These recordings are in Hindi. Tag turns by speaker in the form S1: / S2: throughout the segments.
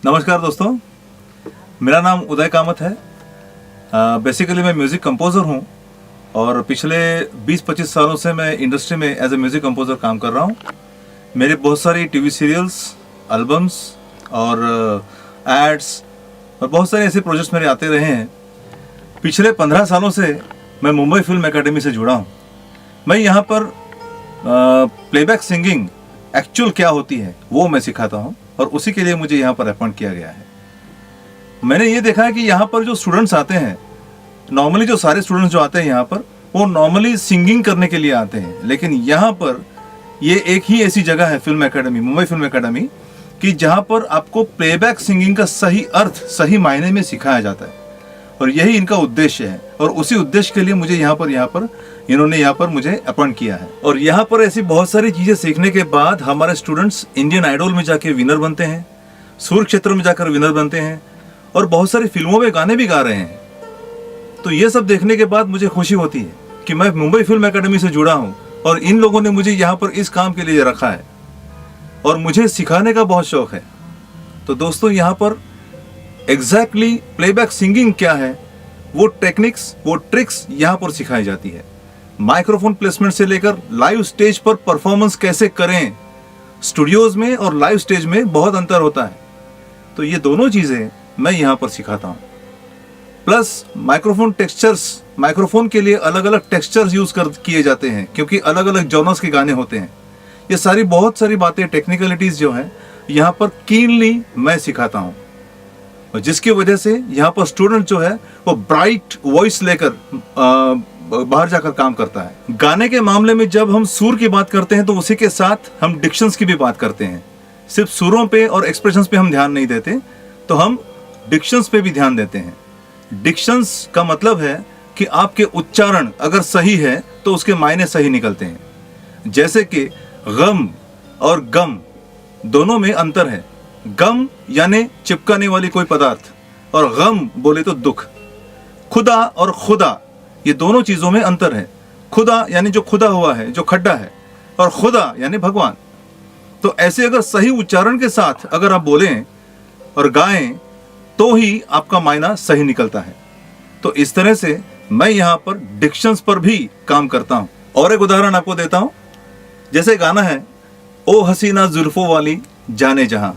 S1: नमस्कार दोस्तों, मेरा नाम उदय कामत है। बेसिकली मैं म्यूज़िक कंपोज़र हूँ और पिछले 20-25 सालों से मैं इंडस्ट्री में एज ए म्यूज़िक कंपोज़र काम कर रहा हूँ। मेरे बहुत सारी टीवी सीरियल्स, एल्बम्स और एड्स और बहुत सारे ऐसे प्रोजेक्ट्स मेरे आते रहे हैं। पिछले 15 सालों से मैं मुंबई फिल्म एकेडमी से जुड़ा हूँ। मैं यहाँ पर प्लेबैक सिंगिंग एक्चुअल क्या होती है वो मैं सिखाता हूँ और उसी के लिए मुझे यहाँ पर अपॉइंट किया गया है। मैंने ये देखा है कि यहाँ पर जो स्टूडेंट्स आते हैं, नॉर्मली जो सारे स्टूडेंट्स जो आते हैं यहाँ पर वो नॉर्मली सिंगिंग करने के लिए आते हैं, लेकिन यहाँ पर ये एक ही ऐसी जगह है film academy, Mumbai film academy, कि जहाँ पर आपको प्लेबैक सिंगिंग का सही अर्थ सही मायने में सिखाया जाता है और यही इनका उद्देश्य है। और उसी उद्देश्य के लिए मुझे इन्होंने यहाँ पर मुझे अपॉइंट किया है। और यहाँ पर ऐसी बहुत सारी चीज़ें सीखने के बाद हमारे स्टूडेंट्स इंडियन आइडल में जाके विनर बनते हैं, सुर क्षेत्र में जाकर विनर बनते हैं और बहुत सारी फिल्मों में गाने भी गा रहे हैं। तो ये सब देखने के बाद मुझे खुशी होती है कि मैं मुंबई फिल्म एकेडमी से जुड़ा हूँ और इन लोगों ने मुझे यहाँ पर इस काम के लिए रखा है और मुझे सिखाने का बहुत शौक है। तो दोस्तों, यहाँ पर एग्जैक्टली प्लेबैक सिंगिंग क्या है, वो टेक्निक्स, वो ट्रिक्स यहाँ पर सिखाई जाती है। माइक्रोफोन प्लेसमेंट से लेकर लाइव स्टेज पर परफॉर्मेंस कैसे करें, स्टूडियोज में और लाइव स्टेज में बहुत अंतर होता है। तो ये दोनों चीज़ें मैं यहाँ पर सिखाता हूँ। प्लस माइक्रोफोन टेक्सचर्स, माइक्रोफोन के लिए अलग अलग टेक्सचर्स यूज किए जाते हैं क्योंकि अलग अलग जॉनर्स के गाने होते हैं। ये सारी बहुत सारी बातें, टेक्निकलिटीज जो हैं यहाँ पर कीनली मैं सिखाता हूँ और जिसकी वजह से यहाँ पर स्टूडेंट जो है वो ब्राइट वॉइस लेकर बाहर जाकर काम करता है। गाने के मामले में जब हम सुर की बात करते हैं तो उसी के साथ हम डिक्शंस की भी बात करते हैं। सिर्फ सुरों पे और एक्सप्रेशंस पे हम ध्यान नहीं देते, तो हम डिक्शंस पे भी ध्यान देते हैं। डिक्शंस का मतलब है कि आपके उच्चारण अगर सही है तो उसके मायने सही निकलते हैं। जैसे कि गम और गम दोनों में अंतर है। गम यानी चिपकाने वाली कोई पदार्थ और गम बोले तो दुख। खुदा और खुदा, ये दोनों चीजों में अंतर है। खुदा यानी जो खुदा हुआ है, जो खड्डा है, और खुदा यानी भगवान। तो ऐसे अगर सही उच्चारण के साथ अगर आप बोलें और गाएं तो ही आपका मायना सही निकलता है। तो इस तरह से मैं यहाँ पर डिक्शंस पर भी काम करता हूँ। और एक उदाहरण आपको देता हूँ। जैसे गाना है ओ हसीना जुल्फों वाली जाने जहां,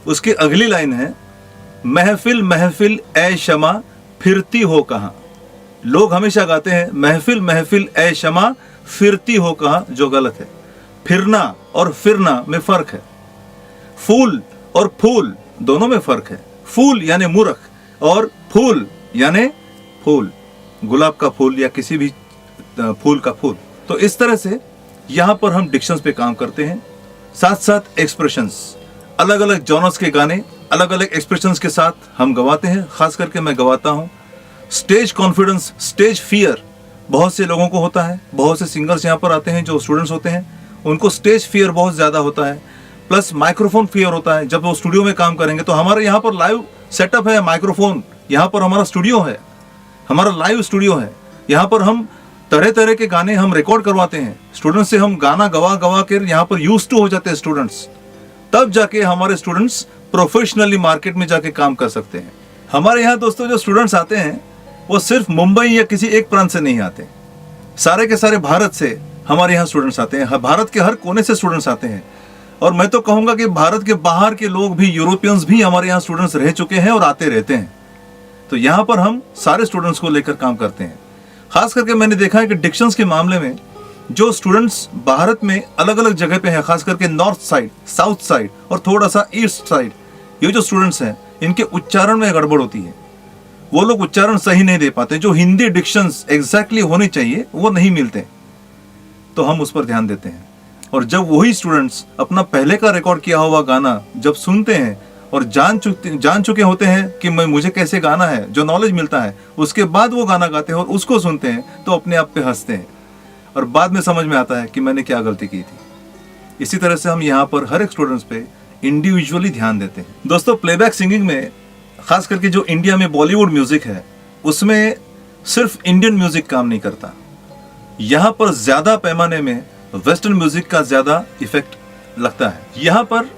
S1: उसकी अगली लाइन है महफिल महफिल ए शमा फिरती हो कहाँ। लोग हमेशा गाते हैं महफिल महफिल ए शमा फिरती हो कहाँ, जो गलत है। फिरना और फिरना में फर्क है। फूल और फूल दोनों में फर्क है। फूल यानी मूर्ख और फूल यानी फूल, गुलाब का फूल या किसी भी फूल का फूल। तो इस तरह से यहाँ पर हम डिक्शंस पे काम करते हैं, साथ साथ एक्सप्रेशंस। अलग अलग जॉनर्स के गाने अलग अलग एक्सप्रेशंस के साथ हम गवाते हैं। खास करके मैं गवाता हूँ। स्टेज कॉन्फिडेंस, स्टेज फियर बहुत से लोगों को होता है। बहुत से सिंगर्स यहाँ पर आते हैं जो स्टूडेंट्स होते हैं, उनको स्टेज फियर बहुत ज़्यादा होता है। प्लस माइक्रोफोन फियर होता है। जब वो स्टूडियो में काम करेंगे तो हमारे यहाँ पर लाइव सेटअप है, माइक्रोफोन, यहाँ पर हमारा स्टूडियो है, हमारा लाइव स्टूडियो है। यहाँ पर हम तरह तरह के गाने हम रिकॉर्ड करवाते हैं स्टूडेंट्स से। हम गाना गवा गवा कर यहाँ पर यूज टू हो जाते हैं स्टूडेंट्स। तब जाके हमारे स्टूडेंट्स प्रोफेशनली मार्केट में जाके काम कर सकते हैं। हमारे यहाँ दोस्तों जो स्टूडेंट्स आते हैं वो सिर्फ मुंबई या किसी एक प्रांत से नहीं आते, सारे के सारे भारत से हमारे यहाँ स्टूडेंट्स आते हैं। भारत के हर कोने से स्टूडेंट्स आते हैं और मैं तो कहूँगा कि भारत के बाहर के लोग भी, यूरोपियंस भी हमारे यहाँ स्टूडेंट्स रह चुके हैं और आते रहते हैं। तो यहाँ पर हम सारे स्टूडेंट्स को लेकर काम करते हैं। खास करके मैंने देखा है कि डिक्शंस के मामले में जो स्टूडेंट्स भारत में अलग अलग जगह पे हैं, खास करके नॉर्थ साइड, साउथ साइड और थोड़ा सा ईस्ट साइड, ये जो स्टूडेंट्स हैं इनके उच्चारण में गड़बड़ होती है। वो लोग उच्चारण सही नहीं दे पाते। जो हिंदी डिक्शंस एग्जैक्टली होने चाहिए वो नहीं मिलते, तो हम उस पर ध्यान देते हैं। और जब वही स्टूडेंट्स अपना पहले का रिकॉर्ड किया हुआ गाना जब सुनते हैं और जान चुके होते हैं कि मुझे कैसे गाना है, जो नॉलेज मिलता है, उसके बाद वो गाना गाते हैं और उसको सुनते हैं तो अपने आप पे हंसते हैं और बाद में समझ में आता है कि मैंने क्या गलती की थी। इसी तरह से हम यहाँ पर हर एक स्टूडेंट्स पे इंडिविजुअली ध्यान देते हैं। दोस्तों, प्लेबैक सिंगिंग में खास करके जो इंडिया में बॉलीवुड म्यूजिक है उसमें सिर्फ इंडियन म्यूजिक काम नहीं करता। यहाँ पर ज्यादा पैमाने में वेस्टर्न म्यूजिक का ज्यादा इफेक्ट लगता है। यहाँ पर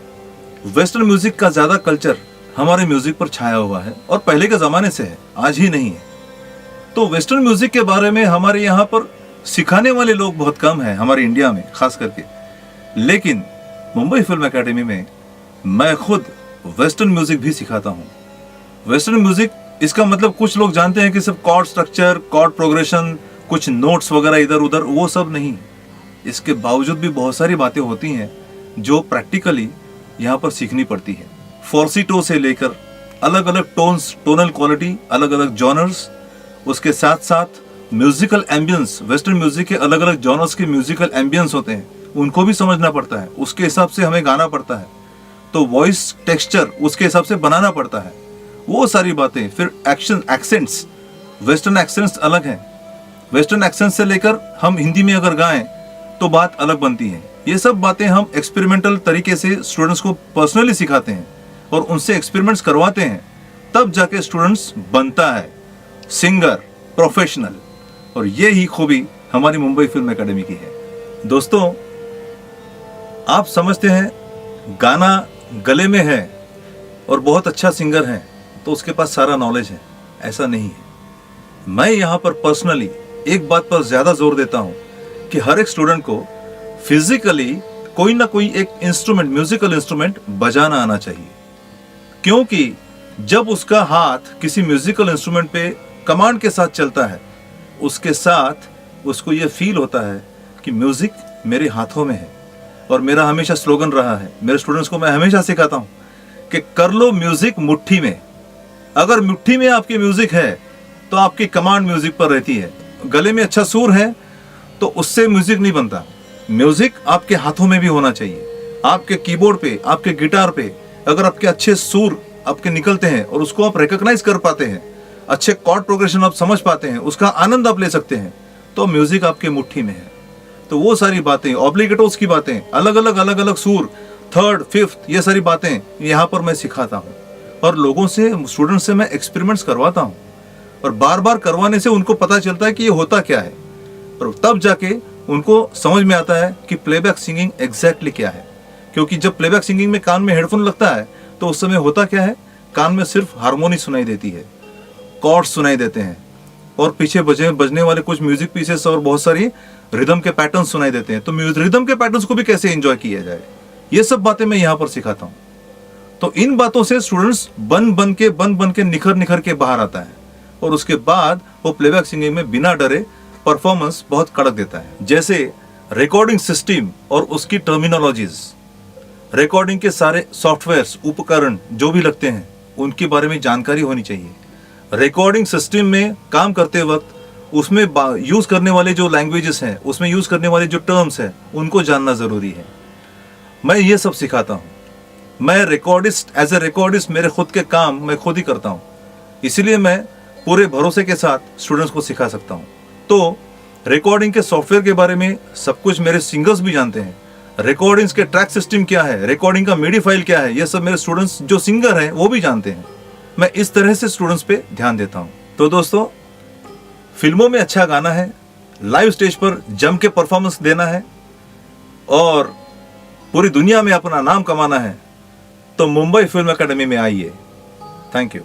S1: वेस्टर्न म्यूजिक का ज्यादा कल्चर हमारे म्यूजिक पर छाया हुआ है और पहले के ज़माने से है, आज ही नहीं है। तो वेस्टर्न म्यूजिक के बारे में हमारे यहाँ पर सिखाने वाले लोग बहुत कम हैं, हमारे इंडिया में खास करके। लेकिन मुंबई फिल्म एकेडमी में मैं खुद वेस्टर्न म्यूजिक भी सिखाता हूँ। वेस्टर्न म्यूजिक इसका मतलब कुछ लोग जानते हैं कि सिर्फ कॉर्ड स्ट्रक्चर, कॉर्ड प्रोग्रेशन, कुछ नोट्स वगैरह इधर उधर, वो सब नहीं। इसके बावजूद भी बहुत सारी बातें होती हैं जो प्रैक्टिकली यहाँ पर सीखनी पड़ती है। फॉल्सिटो से लेकर अलग अलग टोन्स, टोनल क्वालिटी, अलग अलग जॉनर्स, उसके साथ साथ म्यूजिकल एम्बियंस। वेस्टर्न म्यूजिक के अलग अलग जॉनर्स के म्यूजिकल एम्बियंस होते हैं, उनको भी समझना पड़ता है, उसके हिसाब से हमें गाना पड़ता है। तो वॉइस टेक्सचर उसके हिसाब से बनाना पड़ता है, वो सारी बातें। फिर एक्शन, एक्सेंट्स, वेस्टर्न एक्सेंट्स अलग हैं। वेस्टर्न एक्सेंट से लेकर हम हिंदी में अगर गाएं तो बात अलग बनती है। ये सब बातें हम एक्सपेरिमेंटल तरीके से स्टूडेंट्स को पर्सनली सिखाते हैं और उनसे एक्सपेरिमेंट्स करवाते हैं, तब जाके स्टूडेंट्स बनता है सिंगर, प्रोफेशनल। और ये ही खूबी हमारी मुंबई फिल्म एकेडमी की है। दोस्तों, आप समझते हैं गाना गले में है और बहुत अच्छा सिंगर है तो उसके पास सारा नॉलेज है, ऐसा नहीं है। मैं यहाँ पर पर्सनली एक बात पर ज्यादा जोर देता हूँ कि हर एक स्टूडेंट को फिजिकली कोई ना कोई एक इंस्ट्रूमेंट, म्यूजिकल इंस्ट्रूमेंट बजाना आना चाहिए। क्योंकि जब उसका हाथ किसी म्यूजिकल इंस्ट्रूमेंट पे कमांड के साथ चलता है, उसके साथ उसको ये फील होता है कि म्यूजिक मेरे हाथों में है। और मेरा हमेशा स्लोगन रहा है, मेरे स्टूडेंट्स को मैं हमेशा सिखाता हूँ कि कर लो म्यूजिक मुट्ठी में। अगर मुट्ठी में आपकी म्यूजिक है तो आपकी कमांड म्यूजिक पर रहती है। गले में अच्छा सुर है तो उससे म्यूजिक नहीं बनता। म्यूजिक आपके हाथों में भी होना चाहिए। आपके कीबोर्ड पे, आपके गिटार पे अगर आपके अच्छे सुर आपके निकलते हैं और उसको आप रिकॉग्नाइज कर पाते हैं, अच्छे कॉर्ड प्रोग्रेशन आप समझ पाते हैं, उसका आनंद आप ले सकते हैं, तो म्यूजिक आपके मुट्ठी में है। तो वो सारी बातें, ऑब्लिगेटोस की बातें, अलग अलग सुर, थर्ड, फिफ्थ, ये सारी बातें यहाँ पर मैं सिखाता हूँ और लोगों से, स्टूडेंट से मैं एक्सपेरिमेंट्स करवाता हूँ। और बार बार करवाने से उनको पता चलता है कि ये होता क्या है, और तब जाके उनको समझ में आता है कि प्लेबैक सिंगिंग एग्जैक्टली क्या है। क्योंकि जब प्लेबैक सिंगिंग में कान में हेडफोन लगता है तो उस समय होता क्या है, कान में सिर्फ हारमोनी सुनाई देती है, कॉर्ड्स सुनाई देते हैं और पीछे बजने वाले कुछ म्यूजिक पीसेस और बहुत सारी रिदम के पैटर्न सुनाई देते हैं। तो रिदम के पैटर्न्स को भी कैसे एंजॉय किया जाए, ये सब बातें मैं यहाँ पर सिखाता हूँ। तो इन बातों से स्टूडेंट्स बन बन के निखर के बाहर आता है और उसके बाद वो प्लेबैक सिंगिंग में बिना डरे परफॉर्मेंस बहुत कड़क देता है। जैसे रिकॉर्डिंग सिस्टम और उसकी टर्मिनोलॉजीज, रिकॉर्डिंग के सारे सॉफ्टवेयर्स, उपकरण जो भी लगते हैं उनके बारे में जानकारी होनी चाहिए। रिकॉर्डिंग सिस्टम में काम करते वक्त उसमें यूज करने वाले जो लैंग्वेजेस हैं, उसमें यूज करने वाले जो टर्म्स हैं, उनको जानना जरूरी है। मैं ये सब सिखाता हूँ। मैं रिकॉर्डिस्ट, एज ए रिकॉर्डिस्ट मेरे खुद के काम मैं खुद ही करता हूँ, इसीलिए मैं पूरे भरोसे के साथ स्टूडेंट्स को सिखा सकता हूँ। तो रिकॉर्डिंग के सॉफ्टवेयर के बारे में सब कुछ मेरे सिंगर्स भी जानते हैं। रिकॉर्डिंग्स के ट्रैक सिस्टम क्या है, रिकॉर्डिंग का मिडी फाइल क्या है, ये सब मेरे स्टूडेंट्स जो सिंगर हैं वो भी जानते हैं। मैं इस तरह से स्टूडेंट्स पे ध्यान देता हूँ। तो दोस्तों, फिल्मों में अच्छा गाना है, लाइव स्टेज पर जम के परफॉर्मेंस देना है और पूरी दुनिया में अपना नाम कमाना है तो मुंबई फिल्म एकेडमी में आइए। Thank you.